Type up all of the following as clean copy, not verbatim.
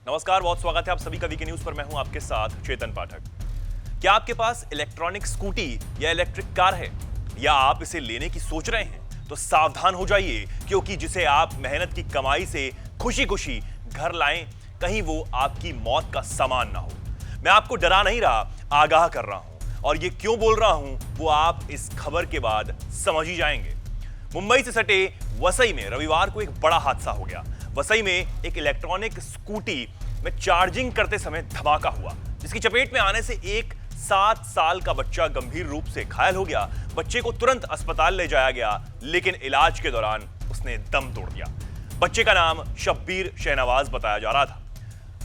नमस्कार, बहुत स्वागत है आप सभी का वीके न्यूज पर। मैं हूं आपके साथ चेतन पाठक। क्या आपके पास इलेक्ट्रॉनिक स्कूटी या इलेक्ट्रिक कार है या आप इसे लेने की सोच रहे हैं तो सावधान हो जाइए, क्योंकि जिसे आप मेहनत की कमाई से खुशी खुशी घर लाएं, कहीं वो आपकी मौत का सामान ना हो। मैं आपको डरा नहीं रहा, आगाह कर रहा हूं, और ये क्यों बोल रहा हूं वो आप इस खबर के बाद समझ ही जाएंगे। मुंबई से सटे वसई में रविवार को एक बड़ा हादसा हो गया। वसई में एक इलेक्ट्रॉनिक स्कूटी में चार्जिंग करते समय धमाका हुआ, जिसकी चपेट में आने से एक 7 साल का बच्चा गंभीर रूप से घायल हो गया। बच्चे को तुरंत अस्पताल ले जाया गया, लेकिन इलाज के दौरान उसने दम तोड़ दिया। बच्चे का नाम शब्बीर शहनवाज बताया जा रहा था।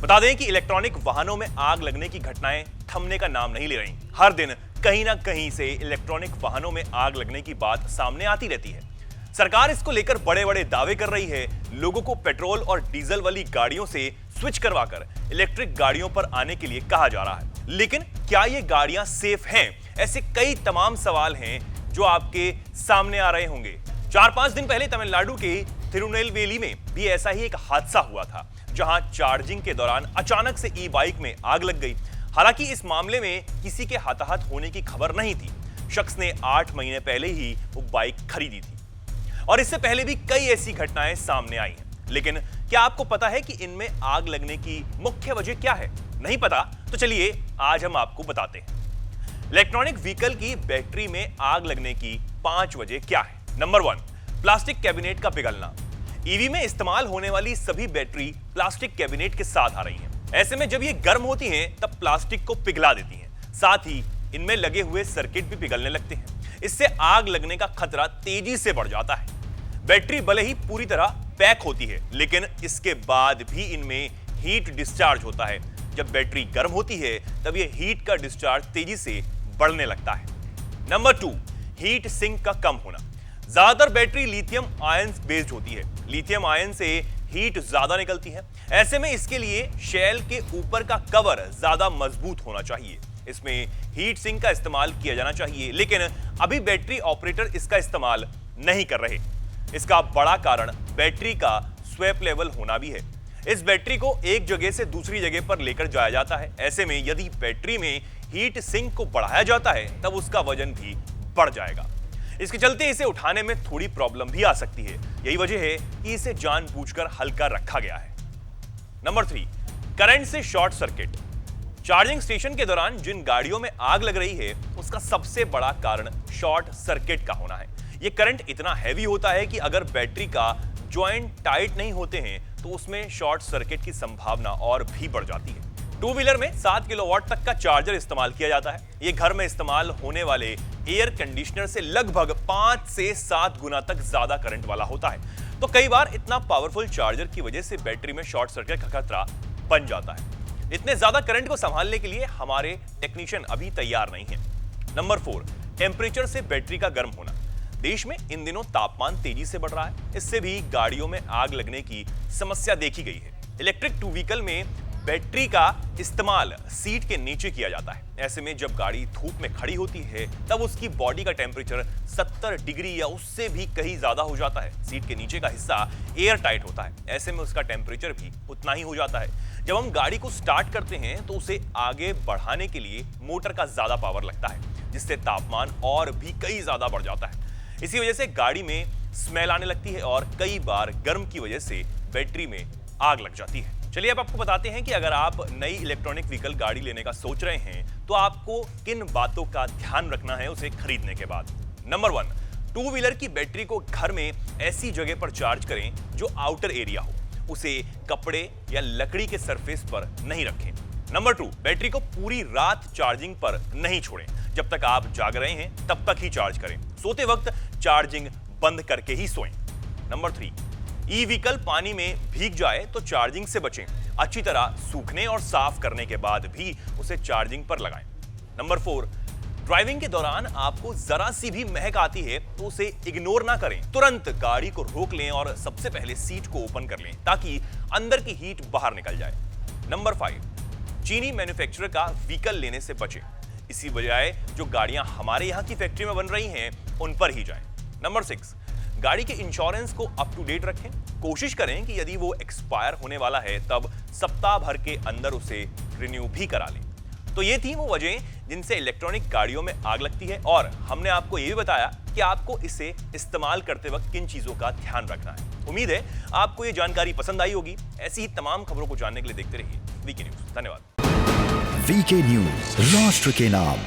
बता दें कि इलेक्ट्रॉनिक वाहनों में आग लगने की घटनाएं थमने का नाम नहीं ले रही। हर दिन कहीं ना कहीं से इलेक्ट्रॉनिक वाहनों में आग लगने की बात सामने आती रहती है। सरकार इसको लेकर बड़े बड़े दावे कर रही है। लोगों को पेट्रोल और डीजल वाली गाड़ियों से स्विच करवाकर इलेक्ट्रिक गाड़ियों पर आने के लिए कहा जा रहा है। लेकिन क्या ये गाड़ियां सेफ हैं? ऐसे कई तमाम सवाल हैं जो आपके सामने आ रहे होंगे। 4-5 दिन पहले तमिलनाडु के तिरुनेलवेली में भी ऐसा ही एक हादसा हुआ था, जहां चार्जिंग के दौरान अचानक से ई बाइक में आग लग गई। हालांकि इस मामले में किसी के हताहत होने की खबर नहीं थी। शख्स ने 8 महीने पहले ही वो बाइक खरीदी थी और इससे पहले भी कई ऐसी घटनाएं सामने आई हैं। लेकिन क्या आपको पता है कि इनमें आग लगने की मुख्य वजह क्या है? नहीं पता? तो चलिए आज हम आपको बताते हैं। इलेक्ट्रॉनिक व्हीकल की बैटरी में आग लगने की 5 वजह क्या है। नंबर 1, प्लास्टिक कैबिनेट का पिघलना। ईवी में इस्तेमाल होने वाली सभी बैटरी प्लास्टिक कैबिनेट के साथ आ रही हैं। ऐसे में जब ये गर्म होती हैं तब प्लास्टिक को पिघला देती हैं। साथ ही इनमें लगे हुए सर्किट भी पिघलने लगते हैं। इससे आग लगने का खतरा तेजी से बढ़ जाता है। बैटरी भले ही पूरी तरह पैक होती है, लेकिन इसके बाद भी इनमें हीट डिस्चार्ज होता है। जब बैटरी गर्म होती है तब यह हीट का डिस्चार्ज तेजी से बढ़ने लगता है। नंबर 2, हीट सिंक का कम होना। ज्यादातर बैटरी लिथियम आयन बेस्ड होती है। लिथियम आयन से हीट ज्यादा निकलती है। ऐसे में इसके लिए शेल के ऊपर का कवर ज्यादा मजबूत होना चाहिए। इसमें हीट सिंक का इस्तेमाल किया जाना चाहिए, लेकिन अभी बैटरी ऑपरेटर इसका इस्तेमाल नहीं कर रहे। इसका बड़ा कारण बैटरी का स्वैप लेवल होना भी है। इस बैटरी को एक जगह से दूसरी जगह पर लेकर जाया जाता है। ऐसे में यदि बैटरी में हीट सिंक को बढ़ाया जाता है तब उसका वजन भी बढ़ जाएगा। इसके चलते इसे उठाने में थोड़ी प्रॉब्लम भी आ सकती है। यही वजह है कि इसे जानबूझकर हल्का रखा गया है। नंबर 3, करंट से शॉर्ट सर्किट। चार्जिंग स्टेशन के दौरान जिन गाड़ियों में आग लग रही है उसका सबसे बड़ा कारण शॉर्ट सर्किट का होना है। यह करंट इतना हैवी होता है कि अगर बैटरी का जॉइंट टाइट नहीं होते हैं तो उसमें शॉर्ट सर्किट की संभावना और भी बढ़ जाती है। 2 व्हीलर में 7 किलोवाट तक का चार्जर इस्तेमाल किया जाता है। यह घर में इस्तेमाल होने वाले एयर कंडीशनर से लगभग 5 से 7 गुना तक ज्यादा करंट वाला होता है। तो कई बार इतना पावरफुल चार्जर की वजह से बैटरी में शॉर्ट सर्किट का खतरा बन जाता है। इतने ज्यादा करंट को संभालने के लिए हमारे टेक्नीशियन अभी तैयार नहीं है। नंबर 4, टेम्परेचर से बैटरी का गर्म होना। देश में इन दिनों तापमान तेजी से बढ़ रहा है। इससे भी गाड़ियों में आग लगने की समस्या देखी गई है। इलेक्ट्रिक 2 व्हीकल में बैटरी का इस्तेमाल सीट के नीचे किया जाता है। ऐसे में जब गाड़ी धूप में खड़ी होती है तब उसकी बॉडी का टेम्परेचर 70 डिग्री या उससे भी कहीं ज्यादा हो जाता है। सीट के नीचे का हिस्सा एयर टाइट होता है। ऐसे में उसका टेम्परेचर भी उतना ही हो जाता है। जब हम गाड़ी को स्टार्ट करते हैं तो उसे आगे बढ़ाने के लिए मोटर का ज्यादा पावर लगता है, जिससे तापमान और भी कई ज्यादा बढ़ जाता है। इसी वजह से गाड़ी में स्मेल आने लगती है और कई बार गर्म की वजह से बैटरी में आग लग जाती है। चलिए अब आपको बताते हैं कि अगर आप नई इलेक्ट्रॉनिक व्हीकल गाड़ी लेने का सोच रहे हैं तो आपको किन बातों का ध्यान रखना है उसे खरीदने के बाद। नंबर 1, 2 व्हीलर की बैटरी को घर में ऐसी जगह पर चार्ज करें जो आउटर एरिया हो। उसे कपड़े या लकड़ी के सरफेस पर नहीं रखें। नंबर 2, बैटरी को पूरी रात चार्जिंग पर नहीं छोड़ें। जब तक आप जाग रहे हैं तब तक ही चार्ज करें। सोते वक्त चार्जिंग बंद करके ही सोएं। नंबर 3, ई व्हीकल पानी में भीग जाए तो चार्जिंग से बचें। अच्छी तरह सूखने और साफ करने के बाद भी उसे चार्जिंग पर लगाएं। नंबर 4, ड्राइविंग के दौरान आपको जरा सी भी महक आती है तो उसे इग्नोर ना करें। तुरंत गाड़ी को रोक लें और सबसे पहले सीट को ओपन कर लें ताकि अंदर की हीट बाहर निकल जाए। नंबर 5, चीनी मैन्युफैक्चरर का व्हीकल लेने से बचें। इसी बजाय जो गाड़ियां हमारे यहाँ की फैक्ट्री में बन रही हैं उन पर ही जाएं। नंबर 6, गाड़ी के इंश्योरेंस को अप टू डेट रखें। कोशिश करें कि यदि वो एक्सपायर होने वाला है तब सप्ताह भर के अंदर उसे रिन्यू भी करा लें। तो ये थी वो वजह जिनसे इलेक्ट्रॉनिक गाड़ियों में आग लगती है, और हमने आपको ये भी बताया कि आपको इसे इस्तेमाल करते वक्त किन चीजों का ध्यान रखना है। उम्मीद है आपको ये जानकारी पसंद आई होगी। ऐसी ही तमाम खबरों को जानने के लिए देखते रहिए वीके न्यूज। धन्यवाद। वीके न्यूज, राष्ट्र के नाम।